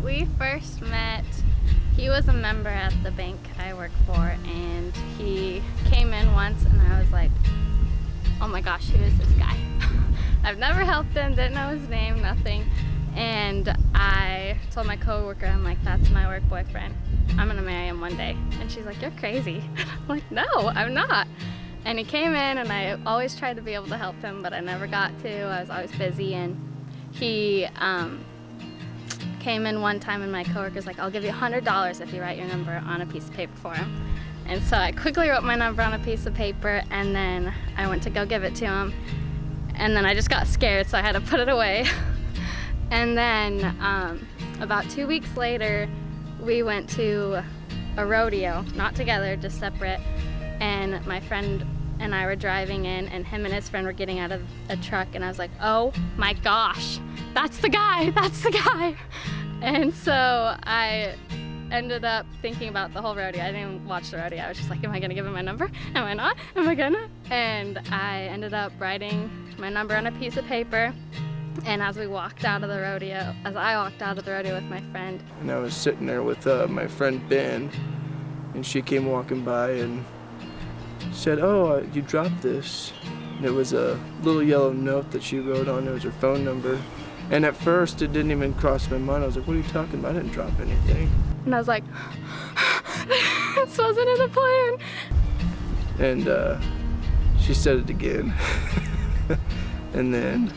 We first met, he was a member at the bank I work for, and he came in once and I was like, oh my gosh, who is this guy? I've never helped him, didn't know his name, nothing. And I told my coworker, I'm like, that's my work boyfriend. I'm gonna marry him one day. And she's like, you're crazy. I'm like, no, I'm not. And he came in and I always tried to be able to help him, but I never got to. I was always busy. And he came in one time and my coworker's like, I'll give you $100 if you write your number on a piece of paper for him. And so I quickly wrote my number on a piece of paper and then I went to go give it to him. And then I just got scared, so I had to put it away. And then about 2 weeks later, we went to a rodeo, not together, just separate. And my friend and I were driving in and him and his friend were getting out of a truck and I was like, oh my gosh, that's the guy, that's the guy. And so I ended up thinking about the whole rodeo. I didn't even watch the rodeo. I was just like, am I gonna give him my number? Am I not? Am I gonna? And I ended up writing my number on a piece of paper. And as we walked out of the rodeo, as I walked out of the rodeo with my friend. And I was sitting there with my friend Ben, and she came walking by and said, oh, you dropped this. And it was a little yellow note that she wrote on. It was her phone number. And at first, it didn't even cross my mind. I was like, what are you talking about? I didn't drop anything. And I was like, this wasn't in the plan. And she said it again. And then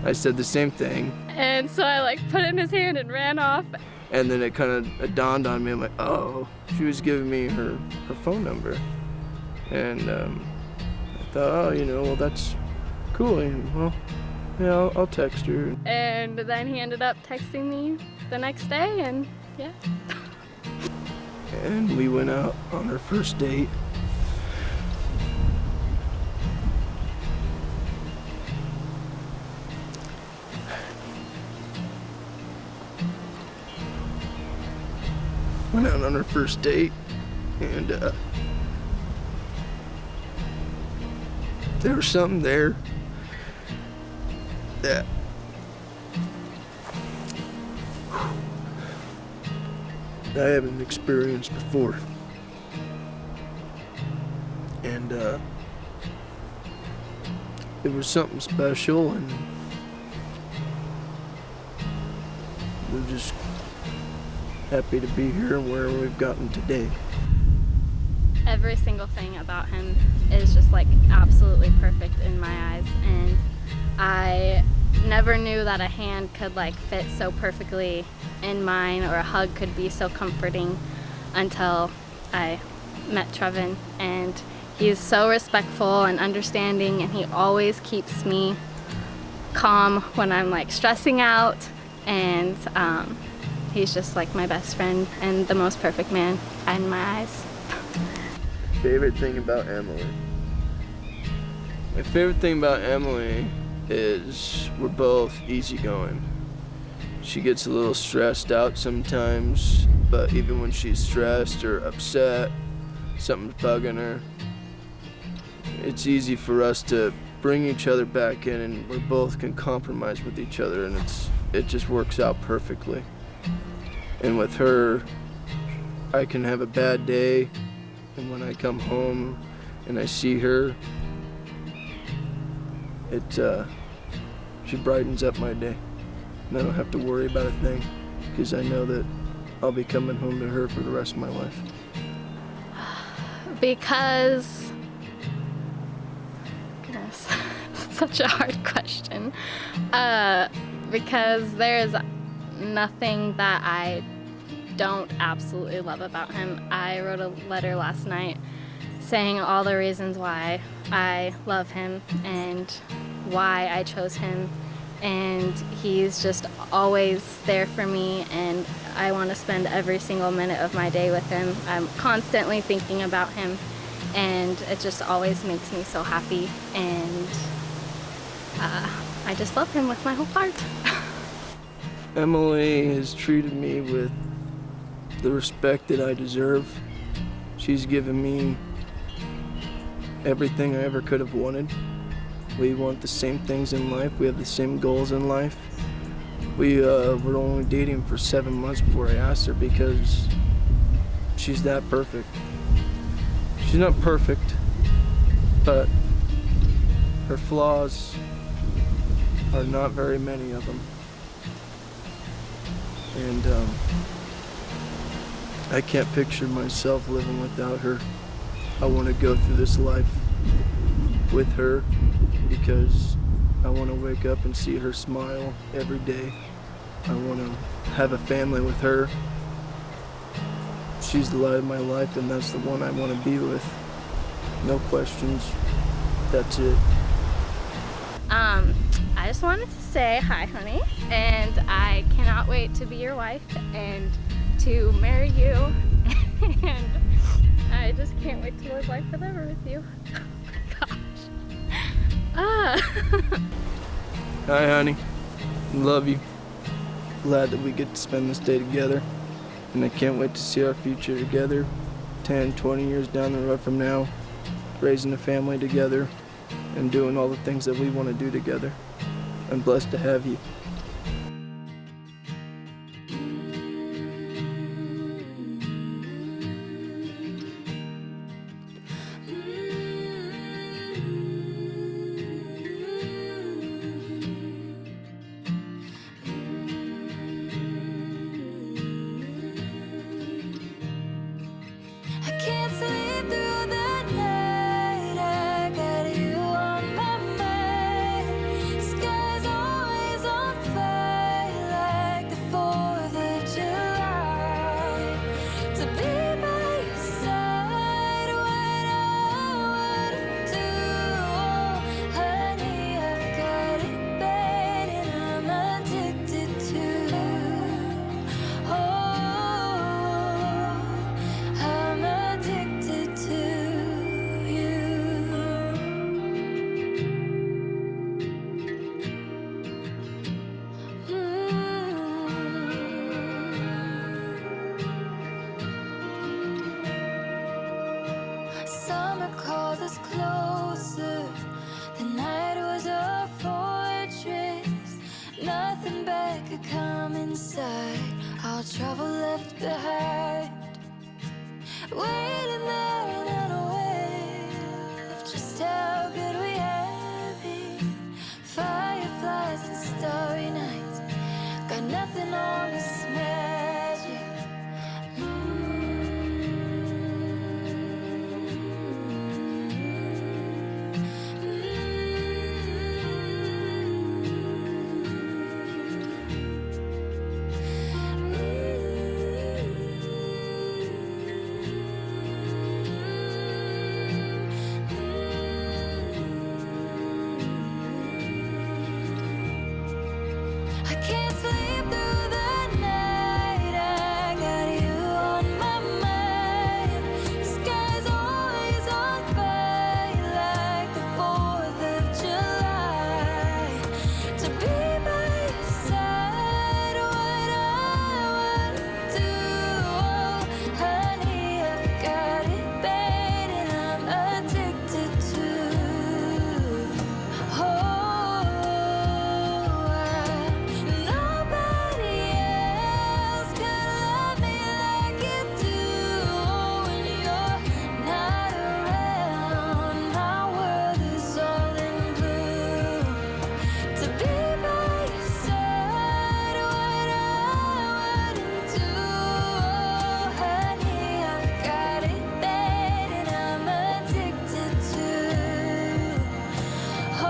I said the same thing. And so I like put it in his hand and ran off. And then it kind of dawned on me. I'm like, oh, she was giving me her phone number. And I thought, oh, well, that's cool. Well, yeah, I'll text her. And then he ended up texting me the next day, and yeah. And we went out on our first date. Went out on our first date, and there was something there that I haven't experienced before. And it was something special, and we're just happy to be here and where we've gotten today. Every single thing about him is just like absolutely perfect in my eyes, and I never knew that a hand could like fit so perfectly in mine or a hug could be so comforting until I met Trevin. And he's so respectful and understanding, and he always keeps me calm when I'm like stressing out, and he's just like my best friend and the most perfect man in my eyes. Favorite thing about Emily? My favorite thing about Emily is we're both easygoing. She gets a little stressed out sometimes, but even when she's stressed or upset, something's bugging her, it's easy for us to bring each other back in, and we both can compromise with each other, and it just works out perfectly. And with her, I can have a bad day, and when I come home and I see her, she brightens up my day. And I don't have to worry about a thing, because I know that I'll be coming home to her for the rest of my life. Because, goodness, such a hard question. Because there's nothing that I don't absolutely love about him. I wrote a letter last night saying all the reasons why I love him and why I chose him, and he's just always there for me, and I want to spend every single minute of my day with him. I'm constantly thinking about him, and it just always makes me so happy, and I just love him with my whole heart. Emily has treated me with the respect that I deserve. She's given me everything I ever could have wanted. We want the same things in life. We have the same goals in life. We were only dating for 7 months before I asked her because she's that perfect. She's not perfect, but her flaws are not very many of them. And I can't picture myself living without her. I want to go through this life with her because I want to wake up and see her smile every day. I want to have a family with her. She's the light of my life, and that's the one I want to be with. No questions. That's it. I just wanted to say hi, honey, and I cannot wait to be your wife and to marry you, and I just can't wait to live life forever with you. Oh my gosh. Hi, honey. Love you. Glad that we get to spend this day together, and I can't wait to see our future together 10, 20 years down the road from now, raising a family together and doing all the things that we want to do together. I'm blessed to have you. I can't sleep through the night. I got you on my mind. Sky's always on fire like the 4th of July. To be by your side, what I wouldn't do. Oh, honey, I've got it bad and I'm addicted to. Oh, I'm addicted to you. Summer called us closer. The night was a fortress. Nothing bad could come inside. All trouble left behind. Waiting there and unaware of just how good we have been. Fireflies and starry nights, got nothing on this magic. I can't sleep through the night. I got you on my mind. Sky's always on fire like the 4th of July. To be by your side, what I wouldn't do. Oh, honey, I've got it bad and I'm addicted to. Oh, nobody else can love me like you do. When you're not around, my world is all in blue. To be by your side, what I wouldn't do. Oh, honey, I've got it bad and I'm addicted to. Oh,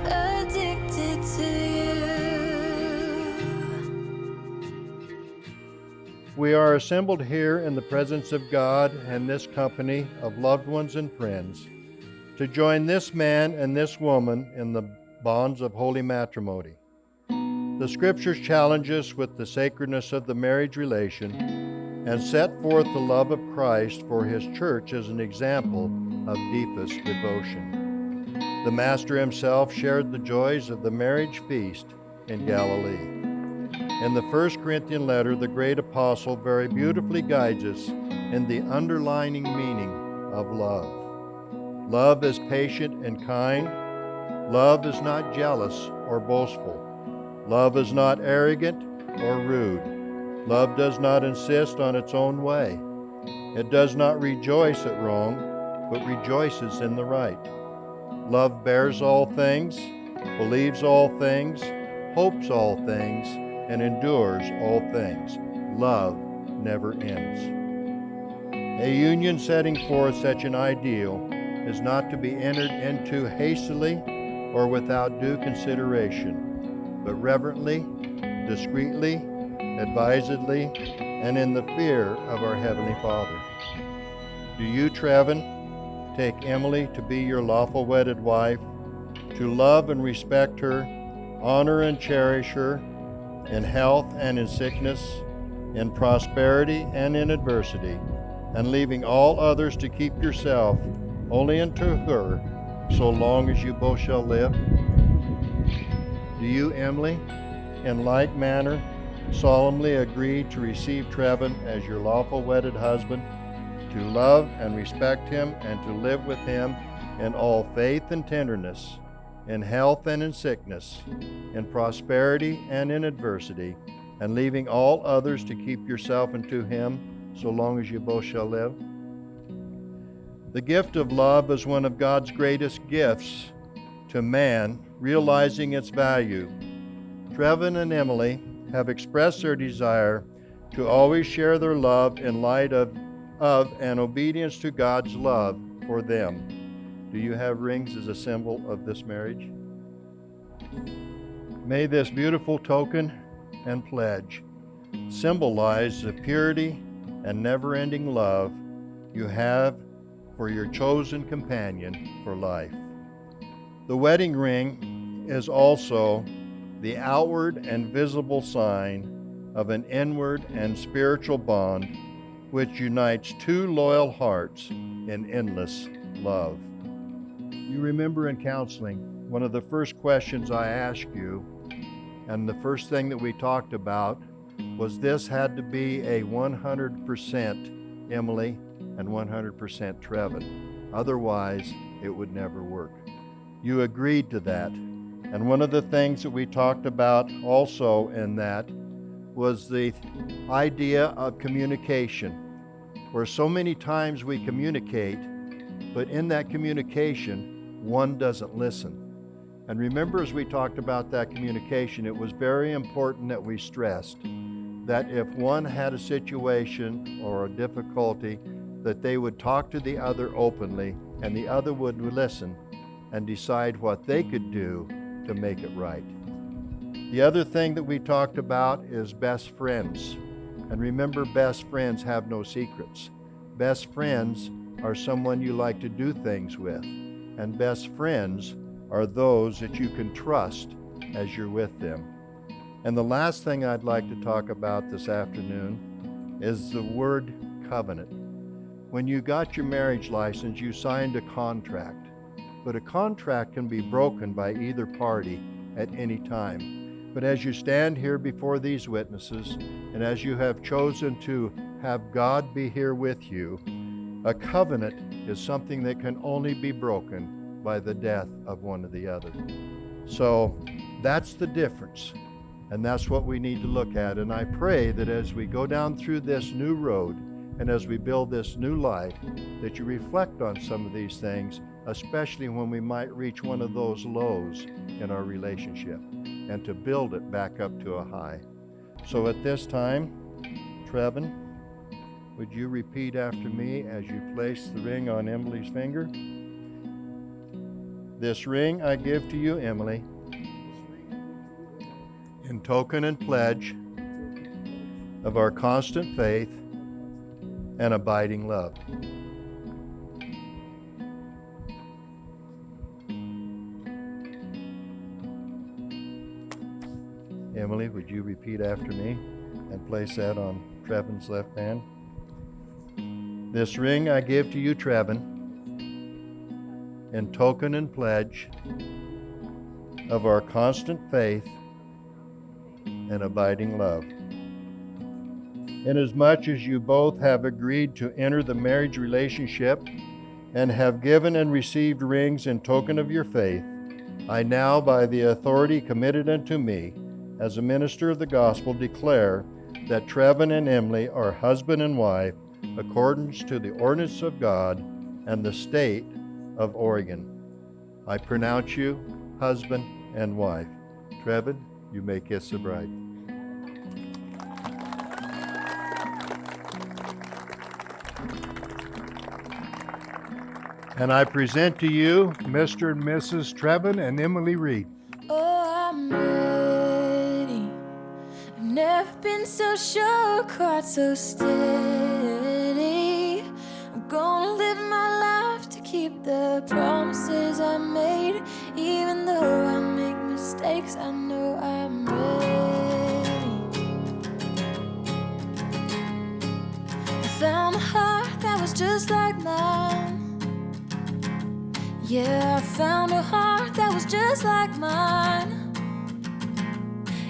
I'm addicted to you. We are assembled here in the presence of God and this company of loved ones and friends to join this man and this woman in the bonds of holy matrimony. The scriptures challenge us with the sacredness of the marriage relation and set forth the love of Christ for his church as an example of deepest devotion. The Master himself shared the joys of the marriage feast in Galilee. In the 1 Corinthian letter, the great apostle very beautifully guides us in the underlining meaning of love. Love is patient and kind. Love is not jealous or boastful. Love is not arrogant or rude. Love does not insist on its own way. It does not rejoice at wrong, but rejoices in the right. Love bears all things, believes all things, hopes all things, and endures all things. Love never ends. A union setting forth such an ideal is not to be entered into hastily or without due consideration, but reverently, discreetly, advisedly, and in the fear of our Heavenly Father. Do you, Trevin, take Emily to be your lawful wedded wife, to love and respect her, honor and cherish her, in health and in sickness, in prosperity and in adversity, and leaving all others to keep yourself only unto her, so long as you both shall live? Do you, Emily, in like manner, solemnly agree to receive Trevin as your lawful wedded husband, to love and respect him, and to live with him in all faith and tenderness, in health and in sickness, in prosperity and in adversity, and leaving all others to keep yourself unto him, so long as you both shall live? The gift of love is one of God's greatest gifts to man, realizing its value. Trevin and Emily have expressed their desire to always share their love in light of and obedience to God's love for them. Do you have rings as a symbol of this marriage? May this beautiful token and pledge symbolize the purity and never-ending love you have for your chosen companion for life. The wedding ring is also the outward and visible sign of an inward and spiritual bond which unites two loyal hearts in endless love. You remember in counseling, one of the first questions I asked you, and the first thing that we talked about, was this had to be a 100% Emily and 100% Trevin. Otherwise, it would never work. You agreed to that. And one of the things that we talked about also in that was the idea of communication, where so many times we communicate, but in that communication, one doesn't listen. And remember, as we talked about that communication, it was very important that we stressed that if one had a situation or a difficulty, that they would talk to the other openly, and the other would listen and decide what they could do to make it right. The other thing that we talked about is best friends. And remember, best friends have no secrets. Best friends are someone you like to do things with. And best friends are those that you can trust as you're with them. And the last thing I'd like to talk about this afternoon is the word covenant. When you got your marriage license, you signed a contract. But a contract can be broken by either party at any time. But as you stand here before these witnesses, and as you have chosen to have God be here with you, a covenant is something that can only be broken by the death of one or the other. So that's the difference, and that's what we need to look at. And I pray that as we go down through this new road and as we build this new life, that you reflect on some of these things, especially when we might reach one of those lows in our relationship, and to build it back up to a high. So at this time, Trevin, would you repeat after me as you place the ring on Emily's finger? This ring I give to you, Emily, in token and pledge of our constant faith and abiding love. Emily, would you repeat after me and place that on Trevin's left hand? This ring I give to you, Trevin, in token and pledge of our constant faith and abiding love. Inasmuch as you both have agreed to enter the marriage relationship and have given and received rings in token of your faith, I now, by the authority committed unto me as a minister of the gospel, declare that Trevin and Emily are husband and wife according to the ordinance of God and the state of Oregon. I pronounce you husband and wife. Trevin, you may kiss the bride. And I present to you Mr. and Mrs. Trevin and Emily Reed. Oh, I'm ready. I've never been so sure, quite so steady. I'm gonna live my life to keep the promises I made. Even though I make mistakes, I know I'm ready. I found a heart that was just like mine. Yeah, I found a heart that was just like mine.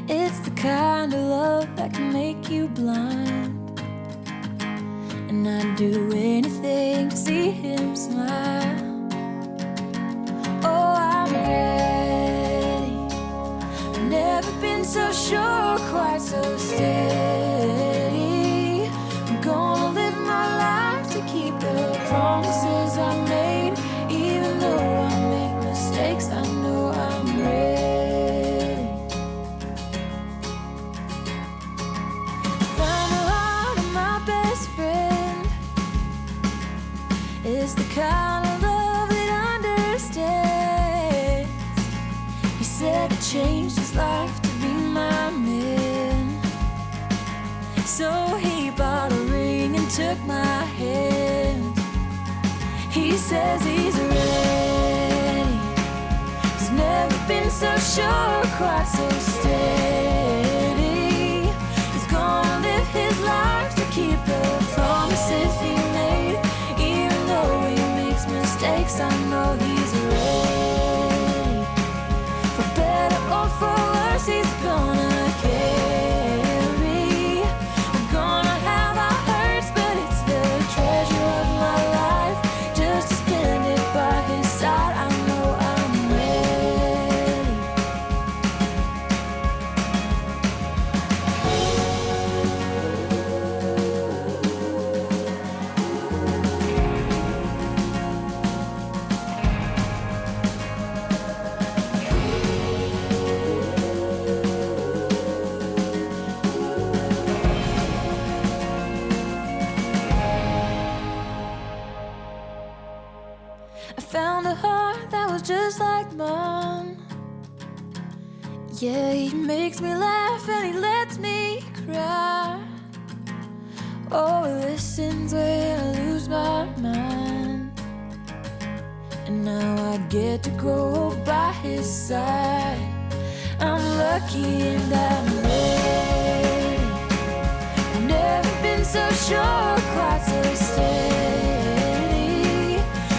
It's the kind of love that can make you blind. And I'd do anything to see him smile. Oh, I'm ready. I've never been so sure, quite so steady. I'm gonna live my life to keep the promises I made. Even though I make mistakes, I know I'm ready. I found the heart of my best friend. It's the kind of love that understands. He said it changed his life to be my man. So he bought a ring and took my hand. He says he's ready. He's never been so sure, quite so steady. He's gonna live his life to keep the promises he made. Even though he makes mistakes, I know he's ready. For better or for worse, he's gonna carry. We're gonna have our hurts, but it's the treasure of my life. Just to spend it by his side, I know I'm ready. I found a heart that was just like mine. Yeah, he makes me laugh and he lets me cry. Oh, he listens when I lose my mind. And now I get to go by his side. I'm lucky and I'm ready. I've never been so sure, quite so steady.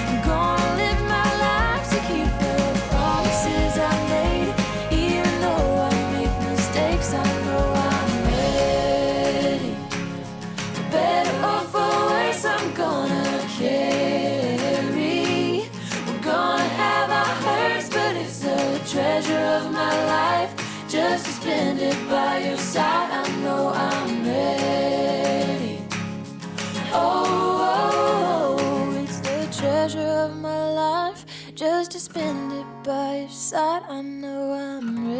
I'm gonna live my life to keep the promises I made. Even though I make mistakes, I know I'm ready. For better or for worse, I'm gonna carry. We're gonna have our hurts, but it's the treasure of my life. Just to spend it by your side, I know I'm ready. Oh, it's the treasure of my life. Just to spend it by your side, I know I'm ready.